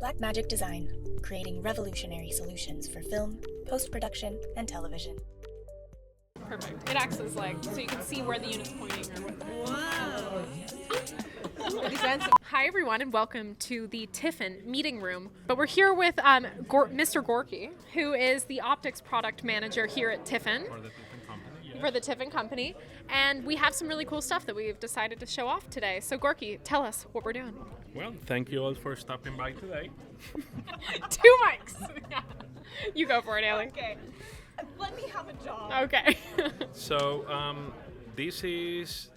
Blackmagic Design, creating revolutionary solutions for film, post-production, and television. Perfect. It acts as like, so you can see where the unit's pointing. Wow! Hi everyone and welcome to the Tiffen meeting room. But we're here with Mr. Gorky, who is the optics product manager here at Tiffen. For the Tiffen Company. And we have some really cool stuff that we've decided to show off today. So Gorky, tell us what we're doing. Well, thank you all for stopping by today. 2 mics. Yeah. You go for it, Ellie. Okay. Let me have a job. Okay. So this is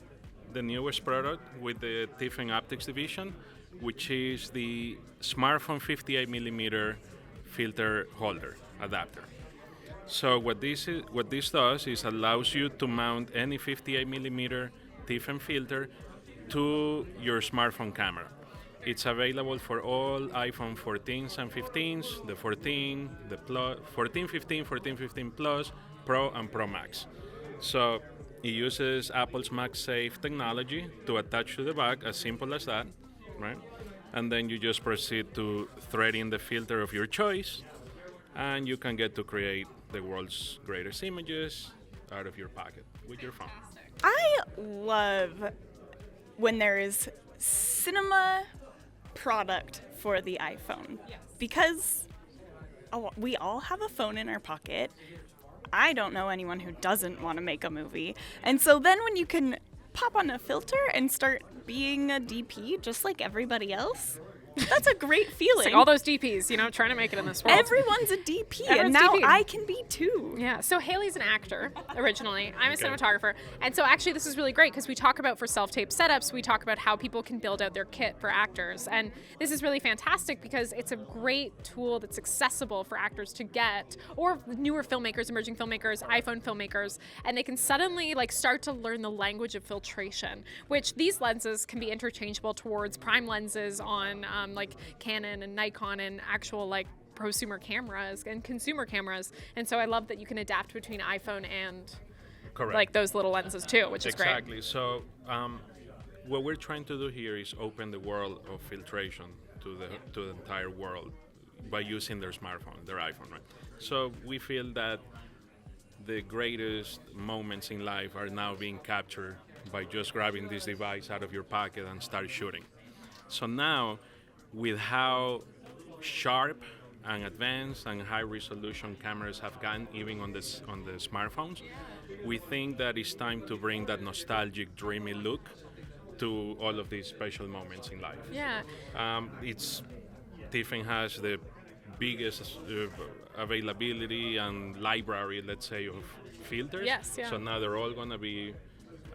the newest product with the Tiffen Optics division, which is the smartphone 58mm filter holder adapter. So what this does is allows you to mount any 58mm Tiffen filter to your smartphone camera. It's available for all iPhone 14s and 15s, the 14, the Plus, 14, 15, 14, 15 Plus, Pro, and Pro Max. So it uses Apple's MagSafe technology to attach to the back, as simple as that, right? And then you just proceed to thread in the filter of your choice, and you can get to create the world's greatest images out of your pocket with your phone. I love when there is cinema product for the iPhone. Yes. Because we all have a phone in our pocket. I don't know anyone who doesn't want to make a movie. And so then when you can pop on a filter and start being a DP just like everybody else, that's a great feeling. It's like all those DPs, trying to make it in this world. Everyone's a DP, and Everyone's now DP. I can be too. Yeah, so Haley's an actor originally. I'm a Okay. cinematographer. And so actually this is really great because we talk about for self-tape setups, we talk about how people can build out their kit for actors. And this is really fantastic because it's a great tool that's accessible for actors to get, or newer filmmakers, emerging filmmakers, iPhone filmmakers, and they can suddenly start to learn the language of filtration, which these lenses can be interchangeable towards prime lenses on like Canon and Nikon and actual prosumer cameras and consumer cameras. And so I love that you can adapt between iPhone and Correct. those little lenses too, which is great. Exactly. So what we're trying to do here is open the world of filtration to the entire world by using their smartphone, their iPhone, right? So we feel that the greatest moments in life are now being captured by just grabbing this device out of your pocket and start shooting. So now, with how sharp and advanced and high resolution cameras have gotten even on the smartphones, we think that it's time to bring that nostalgic, dreamy look to all of these special moments in life. Yeah. Tiffen has the biggest availability and library, let's say, of filters. Yes, yeah. So now they're all going to be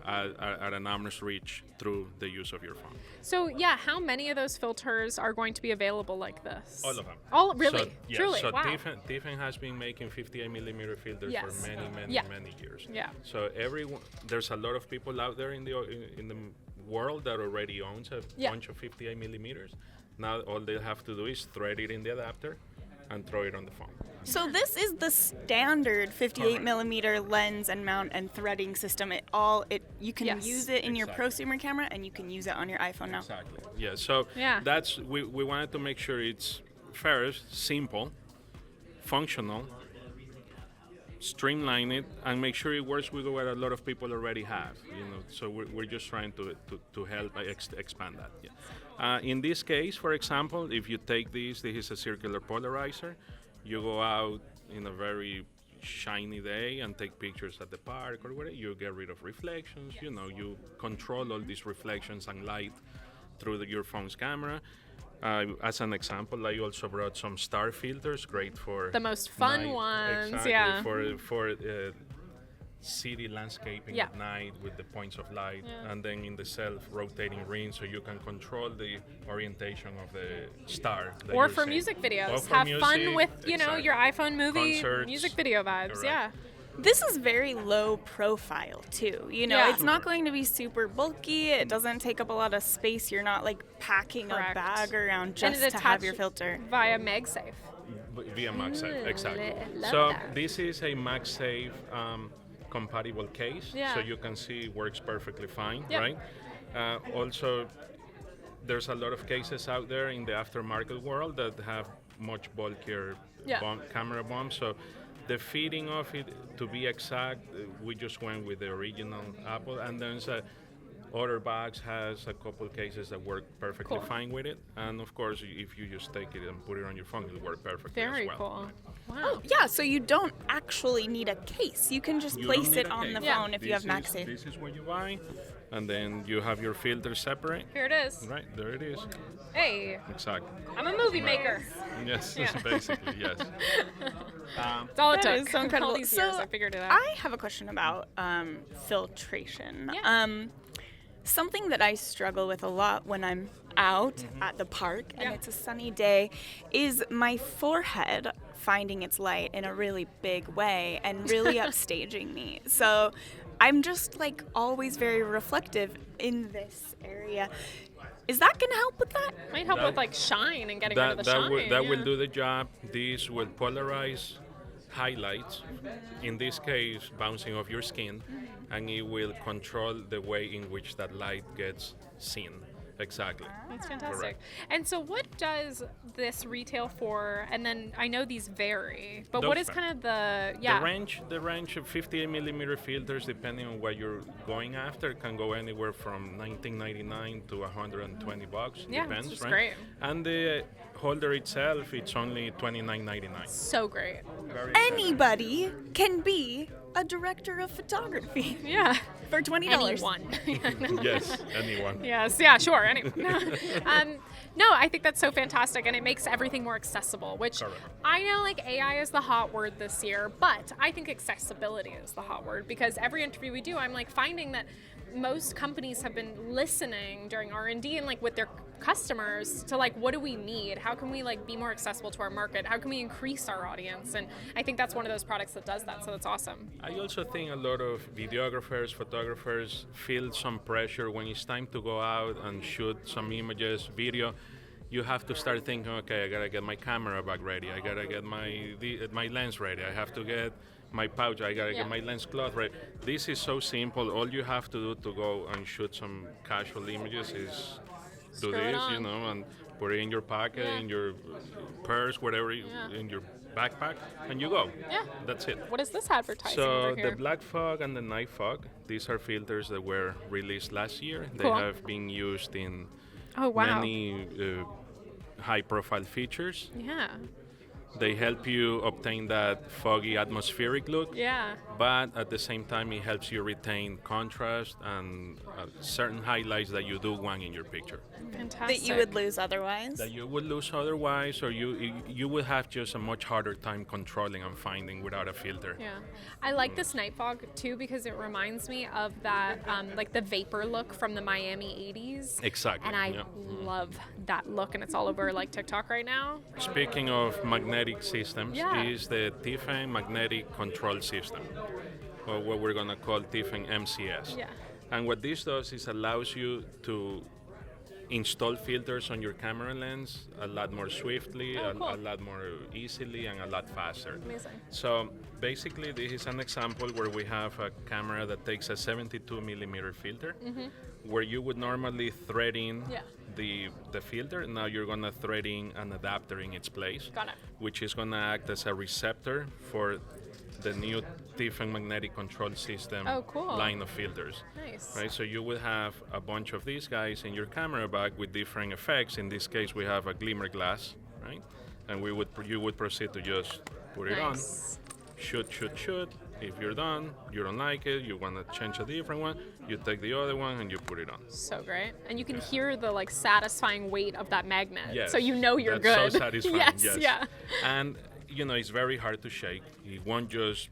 at an arm's reach through the use of your phone. So yeah, how many of those filters are going to be available like this? All of them. All really? So, yeah, Truly? So Wow. Tiffen has been making 58mm filters Yes. for many Yeah. years. Yeah. So there's a lot of people out there in the world that already owns a Yeah. bunch of 58mm. Now all they have to do is thread it in the adapter and throw it on the phone. So this is the standard 58mm lens and mount and threading system. You can Yes. use it in your Exactly. prosumer camera, and you can use it on your iPhone now. Exactly. Yeah. So Yeah. that's we wanted to make sure it's first simple, functional, streamline it, and make sure it works with what a lot of people already have. So we're just trying to help expand that. Yeah. In this case, for example, if you take this is a circular polarizer. You go out in a very shiny day and take pictures at the park or whatever. You get rid of reflections. You control all these reflections and light through your phone's camera. As an example, I also brought some star filters, great for The most fun night. ones, Exactly, yeah. For city landscaping Yeah. at night with the points of light, Yeah. and then in the self-rotating ring, so you can control the orientation of the star. that Or you're for seeing. music videos. Or for Have music, fun with, exactly. your iPhone movie Concerts, music video vibes. correct. Yeah. This is very low profile too. Yeah. It's not going to be super bulky. It doesn't take up a lot of space. You're not Mm. packing Correct. a bag around And just it to have your attach- filter. Via MagSafe. Via MagSafe, exactly. love So that. this is a MagSafe compatible case, Yeah. so you can see it works perfectly fine, Yep. right? Also, there's a lot of cases out there in the aftermarket world that have much bulkier camera bombs. So the fitting of it, to be exact, we just went with the original Apple, and then other bags has a couple cases that work perfectly fine with it, and of course, if you just take it and put it on your phone, it'll work perfectly Very as well. cool. Wow. Oh, yeah, so you don't actually need a case. You can just You place don't need it a on the case. phone if you have MagSafe. This is what you buy, and then you have your filter separate. Here it is. Right, there it is. Hey, Exactly. I'm a movie maker. Yes, Yeah. basically, yes. That's all it That took. is so incredible. All these So years, I figured it out. I have a question about filtration. Yeah. Something that I struggle with a lot when I'm out at the park and it's a sunny day is my forehead finding its light in a really big way and really upstaging me. So I'm just like always very reflective in this area. Is that going to help with that? Might help with like shine and getting rid of the shine. Will do the job. This will polarize highlights, in this case bouncing off your skin, and it will control the way in which that light gets seen. Exactly. That's fantastic. Correct. And so what does this retail for? And then I know these vary, but Those what is vary. kind of the The range of 58 millimeter filters, depending on what you're going after, can go anywhere from $19.99 to $120. Yeah, Depends, which is right? great. And the holder itself, it's only $29.99. So great. Very Anybody can be a director of photography Yeah. for $20. Anyone. Yes, anyone. Yes, yeah, sure. Anyway. No, I think that's so fantastic, and it makes everything more accessible, which Correct. I know like AI is the hot word this year, but I think accessibility is the hot word, because every interview we do, I'm like finding that most companies have been listening during R&D and like with their customers to like, what do we need? How can we like be more accessible to our market? How can we increase our audience? And I think that's one of those products that does that, so that's awesome. I also think a lot of videographers, photographers feel some pressure when it's time to go out and shoot some images, video. You have to start thinking, okay, I gotta get my camera bag ready. I gotta get my lens ready. I have to get my pouch. I gotta get my lens cloth ready. This is so simple. All you have to do to go and shoot some casual images is do Screw it this, on. and put it in your pocket, in your purse, whatever, in your backpack, and you go. Yeah. That's it. What is this advertising So over here? the black fog and the night fog, these are filters that were released last year. They Cool. have been used in Oh, wow. many high-profile features. Yeah. They help you obtain that foggy atmospheric look, Yeah. but at the same time it helps you retain contrast and certain highlights that you do want in your picture Fantastic. That you would lose otherwise. that you would lose otherwise, or you would have just a much harder time controlling and finding without a filter. Yeah, I like this night fog too because it reminds me of that, like the vapor look from the Miami '80s. Exactly. And I yeah. love that look, and it's all over like TikTok right now. Speaking of magnetic systems, Yeah. is the Tiffen magnetic control system, or what we're gonna call Tiffen MCS. Yeah. And what this does is allows you to install filters on your camera lens a lot more swiftly, Oh, cool. a lot more easily, and a lot faster. Amazing. So basically, this is an example where we have a camera that takes a 72 millimeter filter, where you would normally thread in Yeah. the filter. Now you're gonna thread in an adapter in its place, Got it. which is gonna act as a receptor for the new Tiffen magnetic control system Oh, cool. line of filters. Nice. Right, so you will have a bunch of these guys in your camera bag with different effects. In this case, we have a glimmer glass, right? And you would proceed to just put it on, Nice. shoot. If you're done, you don't like it, you want to change a different one, you take the other one and you put it on. So great. And you can hear the like satisfying weight of that magnet. Yes, So you know you're that's good. so satisfying. yes, yeah. And it's very hard to shake. It won't just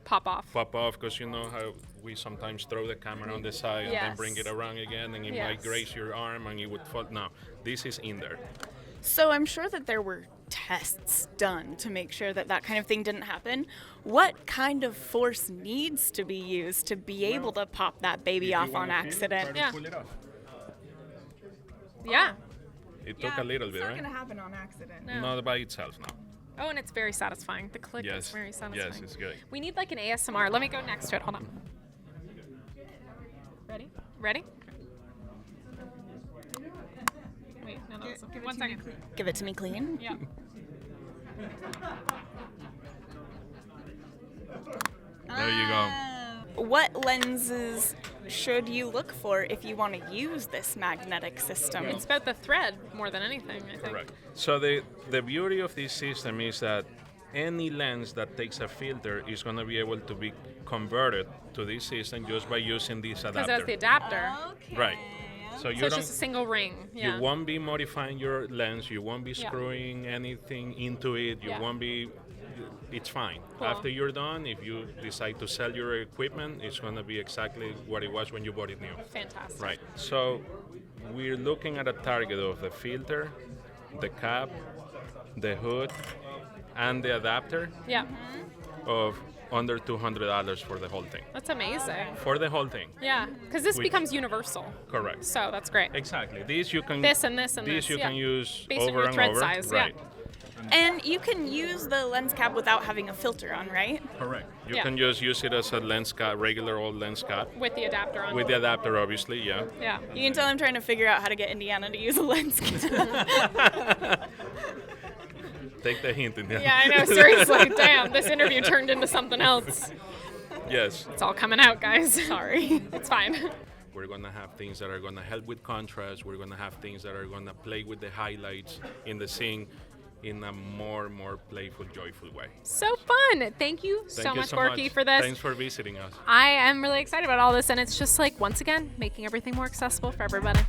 Pop off. pop off, because you know how we sometimes throw the camera on the side and then bring it Yes. around again, and it might Yes. graze your arm and it would fall. No, this is in there. So I'm sure that there were tests done to make sure that that kind of thing didn't happen. What kind of force needs to be used to be able to pop that baby off on accident? Yeah. Pull it off. Yeah. It took a little bit, right? happen on accident. No. Not by itself, no. Oh, and it's very satisfying. The click Yes. is very satisfying. Yes, it's good. We need like an ASMR. Let me go next to it. Hold on. Ready? Ready? One second. Give it to me clean. Yeah. There you go. What lenses should you look for if you want to use this magnetic system? It's about the thread more than anything, I think. Correct. So the beauty of this system is that any lens that takes a filter is going to be able to be converted to this system just by using this Because adapter. that's the adapter. Right. So you So it's don't. just a single ring. Yeah. You won't be modifying your lens. You won't be Yeah. screwing anything into it. You Yeah. won't be. It's fine. Cool. After you're done, if you decide to sell your equipment, it's going to be exactly what it was when you bought it new. Fantastic. Right. So we're looking at a target of the filter, the cap, the hood, and the adapter Yeah. of under $200 for the whole thing. That's amazing. For the whole thing. Yeah. Because this Which- becomes universal. Correct. So that's great. Exactly. This you can. This and this and this this, you yeah. can use Based on over your and thread over. size, yeah. Right. And you can use the lens cap without having a filter on, right? Correct. You Yeah. can just use it as a lens cap, regular old lens cap, With the adapter on. with the adapter, obviously. Yeah. Yeah. You can tell I'm trying to figure out how to get Indiana to use a lens cap. Take the hint, Indiana. Yeah, I know. Seriously. Damn. This interview turned into something else. Yes. It's all coming out, guys. Sorry. It's fine. We're gonna have things that are gonna help with contrast. We're gonna have things that are gonna play with the highlights in the scene in a more playful, joyful way. So fun. Thank you Thank so you much, so Gorky, much. for this. Thanks for visiting us. I am really excited about all this, and it's just like, once again, making everything more accessible for everybody.